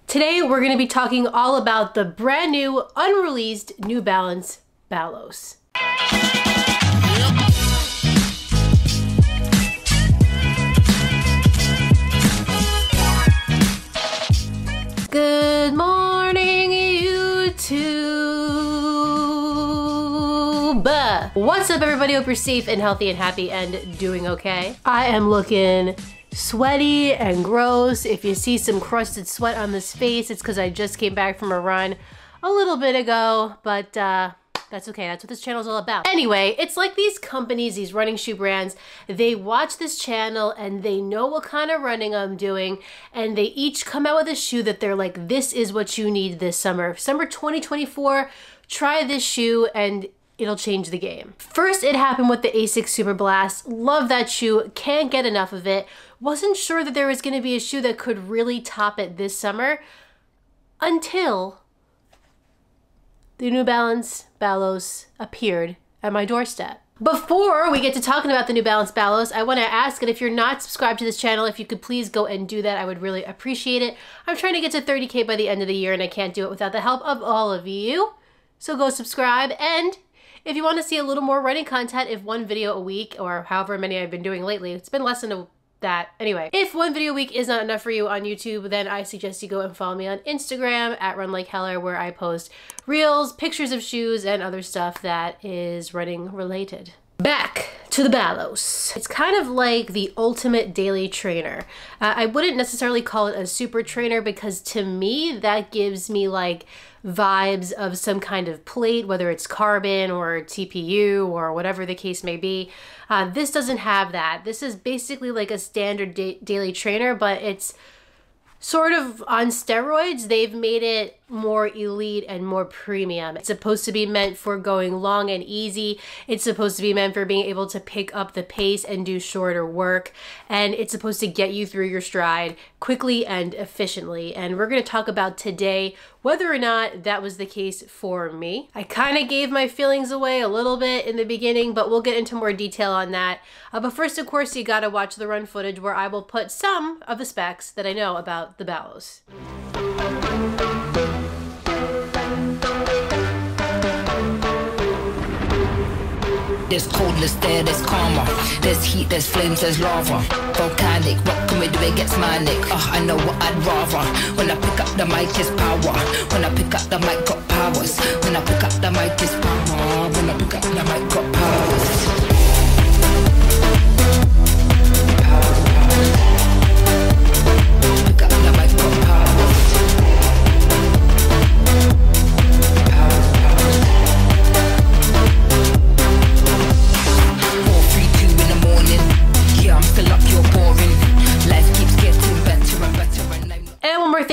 Today we're going to be talking all about the brand new, unreleased New Balance Balos. Good morning, YouTube! What's up, everybody? Hope you're safe and healthy and happy and doing okay. I am looking sweaty and gross. If you see some crusted sweat on this face, it's because I just came back from a run a little bit ago, but that's okay. That's what this channel is all about. Anyway, it's like these companies, these running shoe brands, they watch this channel and they know what kind of running I'm doing, and they each come out with a shoe that they're like, this is what you need this summer. Summer 2024, try this shoe and it'll change the game. First, it happened with the Asics Super Blast. Love that shoe, can't get enough of it. Wasn't sure that there was gonna be a shoe that could really top it this summer until the New Balance Balos appeared at my doorstep. Before we get to talking about the New Balance Balos, I wanna ask that if you're not subscribed to this channel, if you could please go and do that, I would really appreciate it. I'm trying to get to 30K by the end of the year and I can't do it without the help of all of you. So go subscribe, and if you want to see a little more running content, if one video a week, or however many I've been doing lately, it's been less than that. Anyway, if one video a week is not enough for you on YouTube, then I suggest you go and follow me on Instagram at RunLikeHeller, where I post reels, pictures of shoes, and other stuff that is running related. Back to the Balos. It's kind of like the ultimate daily trainer. I wouldn't necessarily call it a super trainer because to me, that gives me like vibes of some kind of plate, whether it's carbon or TPU or whatever the case may be. This doesn't have that. This is basically like a standard daily trainer, but it's sort of on steroids. They've made it more elite and more premium. It's supposed to be meant for going long and easy. It's supposed to be meant for being able to pick up the pace and do shorter work. And it's supposed to get you through your stride quickly and efficiently. And we're going to talk about today whether or not that was the case for me. I kind of gave my feelings away a little bit in the beginning, but we'll get into more detail on that. But first, of course, you got to watch the run footage where I will put some of the specs that I know about the Balos. There's coldness there, there's karma. There's heat, there's flames, there's lava. Volcanic, what can we do? It gets manic. I know what I'd rather. When I pick up the mic, it's power. When I pick up the mic, got powers. When I pick up the mic, it's power. When I pick up the mic, got powers.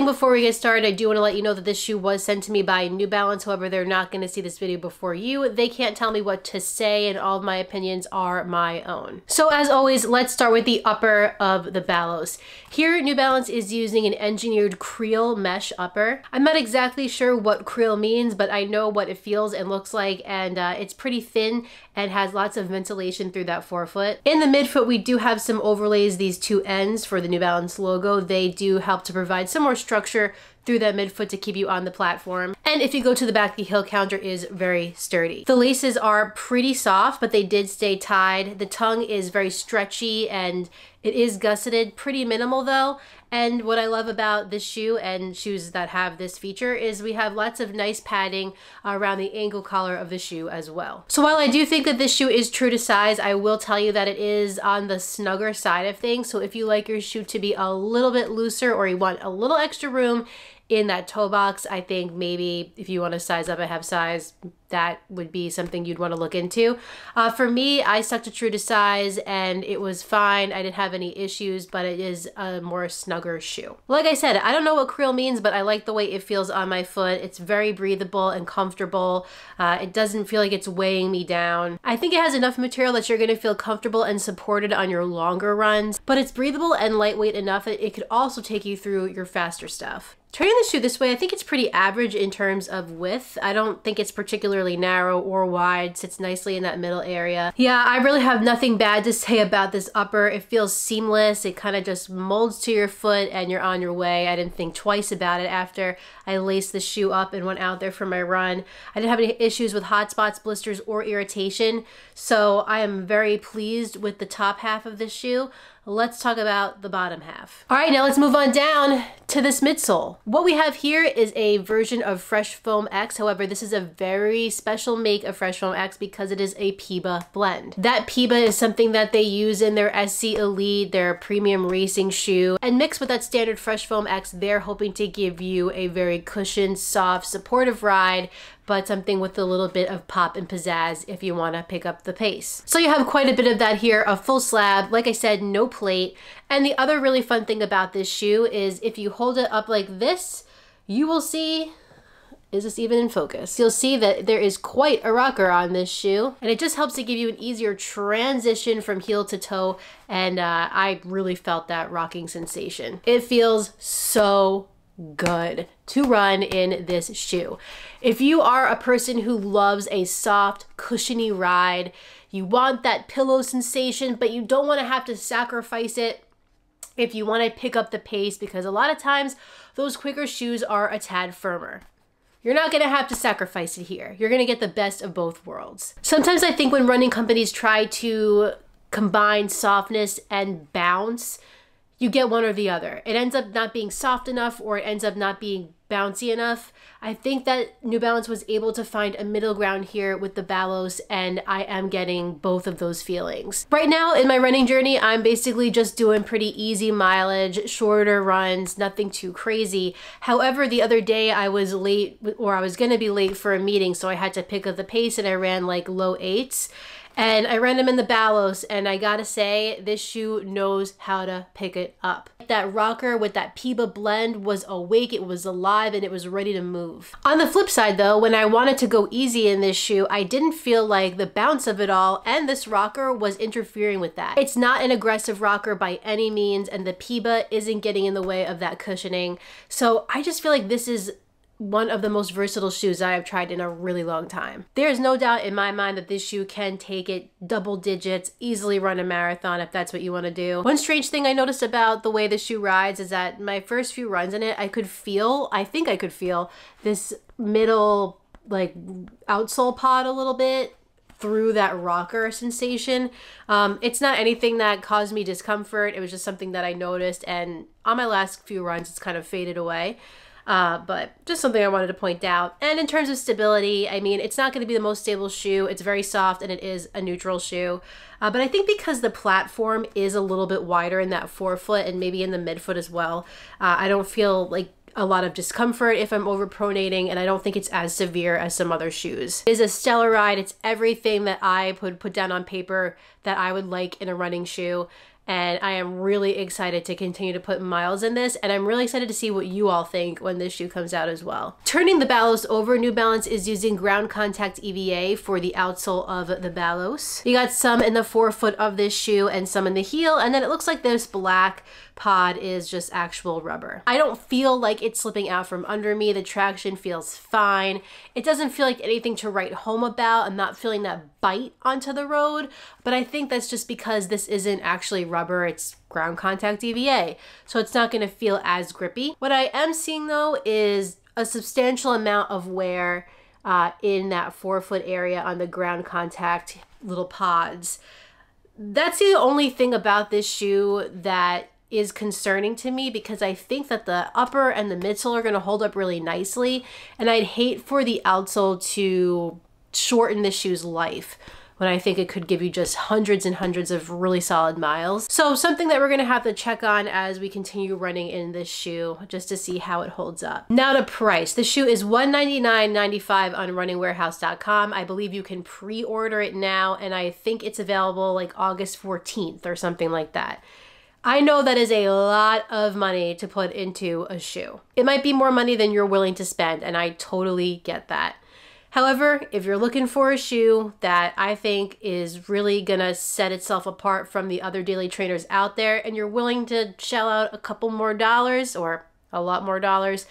Before we get started, I do want to let you know that this shoe was sent to me by New Balance. However, they're not going to see this video before you. They can't tell me what to say, and all of my opinions are my own. So as always, let's start with the upper of the Balos. Here, New Balance is using an engineered creel mesh upper. I'm not exactly sure what creel means, but I know what it feels and looks like, and it's pretty thin and has lots of ventilation through that forefoot. In the midfoot, we do have some overlays, these two ends for the New Balance logo. They do help to provide some more structure through that midfoot to keep you on the platform. And if you go to the back, the heel counter is very sturdy. The laces are pretty soft, but they did stay tied. The tongue is very stretchy and it is gusseted, pretty minimal though. And what I love about this shoe and shoes that have this feature is we have lots of nice padding around the ankle collar of the shoe as well. So while I do think that this shoe is true to size, I will tell you that it is on the snugger side of things. So if you like your shoe to be a little bit looser or you want a little extra room in that toe box, I think maybe if you want to size up and have size, that would be something you'd want to look into. For me, I stuck to true to size and it was fine. I didn't have any issues, but it is a more snugger shoe. Like I said, I don't know what creel means, but I like the way it feels on my foot. It's very breathable and comfortable. It doesn't feel like it's weighing me down. I think it has enough material that you're going to feel comfortable and supported on your longer runs, but it's breathable and lightweight enough that it could also take you through your faster stuff. Turning the shoe this way, I think it's pretty average in terms of width. I don't think it's particularly narrow or wide. Sits nicely in that middle area. Yeah, I really have nothing bad to say about this upper. It feels seamless. It kind of just molds to your foot and you're on your way. I didn't think twice about it after I laced the shoe up and went out there for my run. I didn't have any issues with hot spots, blisters, or irritation. So I am very pleased with the top half of this shoe. Let's talk about the bottom half. All right, now let's move on down to this midsole. What we have here is a version of Fresh Foam X. However, this is a very special make of Fresh Foam X because it is a PIBA blend. That PIBA is something that they use in their SC Elite, their premium racing shoe, and mixed with that standard Fresh Foam X, they're hoping to give you a very cushioned, soft, supportive ride, but something with a little bit of pop and pizzazz if you want to pick up the pace. So you have quite a bit of that here, a full slab, like I said, no plate. And the other really fun thing about this shoe is if you hold it up like this, you will see, is this even in focus? You'll see that there is quite a rocker on this shoe, and it just helps to give you an easier transition from heel to toe, and I really felt that rocking sensation. It feels so good to run in this shoe. If you are a person who loves a soft, cushiony ride, you want that pillow sensation, but you don't want to have to sacrifice it if you want to pick up the pace, because a lot of times those quicker shoes are a tad firmer. You're not going to have to sacrifice it here. You're going to get the best of both worlds. Sometimes I think when running companies try to combine softness and bounce, you get one or the other. It ends up not being soft enough or it ends up not being bouncy enough. I think that New Balance was able to find a middle ground here with the Balos, and I am getting both of those feelings. Right now in my running journey, I'm basically just doing pretty easy mileage, shorter runs, nothing too crazy. However, the other day I was late, or I was gonna be late for a meeting, so I had to pick up the pace and I ran like low 8s. And I ran them in the Balos, and I gotta say, this shoe knows how to pick it up. That rocker with that PIBA blend was awake, it was alive, and it was ready to move. On the flip side though, when I wanted to go easy in this shoe, I didn't feel like the bounce of it all, and this rocker was interfering with that. It's not an aggressive rocker by any means, and the PIBA isn't getting in the way of that cushioning. So I just feel like this is one of the most versatile shoes I have tried in a really long time. There is no doubt in my mind that this shoe can take it double digits, easily run a marathon if that's what you want to do. One strange thing I noticed about the way the shoe rides is that my first few runs in it, I think I could feel this middle like outsole pod a little bit through that rocker sensation. It's not anything that caused me discomfort. It was just something that I noticed, and on my last few runs it's kind of faded away. But just something I wanted to point out. And in terms of stability, I mean, it's not going to be the most stable shoe. It's very soft and it is a neutral shoe. But I think because the platform is a little bit wider in that forefoot and maybe in the midfoot as well, I don't feel like a lot of discomfort if I'm overpronating, and I don't think it's as severe as some other shoes. It is a stellar ride. It's everything that I would put down on paper that I would like in a running shoe. And I am really excited to continue to put miles in this, and I'm really excited to see what you all think when this shoe comes out as well. Turning the Balos over, New Balance is using ground contact EVA for the outsole of the Balos. You got some in the forefoot of this shoe and some in the heel, and then it looks like this black pod is just actual rubber. I don't feel like it's slipping out from under me. The traction feels fine. It doesn't feel like anything to write home about. I'm not feeling that bite onto the road, but I think that's just because this isn't actually rubber, it's ground contact EVA, so it's not going to feel as grippy. What I am seeing though is a substantial amount of wear in that forefoot area on the ground contact little pods. That's the only thing about this shoe that is concerning to me, because I think that the upper and the midsole are going to hold up really nicely, and I'd hate for the outsole to shorten the shoe's life when I think it could give you just hundreds and hundreds of really solid miles. So something that we're going to have to check on as we continue running in this shoe, just to see how it holds up. Now to price. The shoe is $199.95 on runningwarehouse.com. I believe you can pre-order it now, and I think it's available like August 14th or something like that. I know that is a lot of money to put into a shoe. It might be more money than you're willing to spend, and I totally get that. However, if you're looking for a shoe that I think is really gonna set itself apart from the other daily trainers out there, and you're willing to shell out a couple more dollars or a lot more dollars.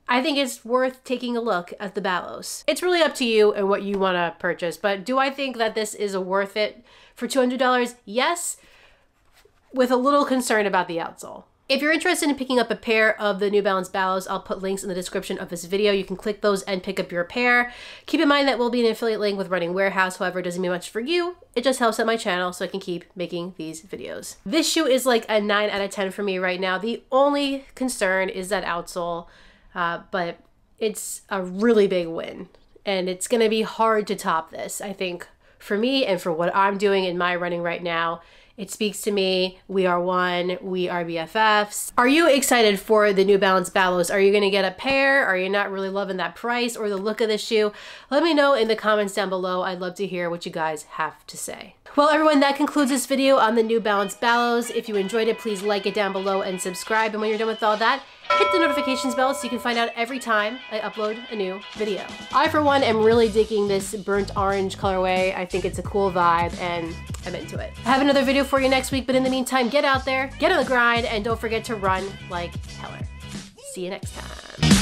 I think it's worth taking a look at the Balos. It's really up to you and what you want to purchase, but do I think that this is worth it for $200? Yes, with a little concern about the outsole. If you're interested in picking up a pair of the New Balance Balos, I'll put links in the description of this video. You can click those and pick up your pair. Keep in mind that will be an affiliate link with Running Warehouse, however, it doesn't mean much for you. It just helps out my channel so I can keep making these videos. This shoe is like a 9 out of 10 for me right now. The only concern is that outsole, but it's a really big win. And it's gonna be hard to top this, I think, for me and for what I'm doing in my running right now. It speaks to me. We are one. We are BFFs. Are you excited for the New Balance Balos? Are you going to get a pair? Are you not really loving that price or the look of the shoe? Let me know in the comments down below. I'd love to hear what you guys have to say. Well, everyone, that concludes this video on the New Balance Balos. If you enjoyed it, please like it down below and subscribe. And when you're done with all that, hit the notifications bell so you can find out every time I upload a new video. I, for one, am really digging this burnt orange colorway. I think it's a cool vibe and I'm into it. I have another video for you next week, but in the meantime, get out there, get on the grind, and don't forget to run like Heller. See you next time.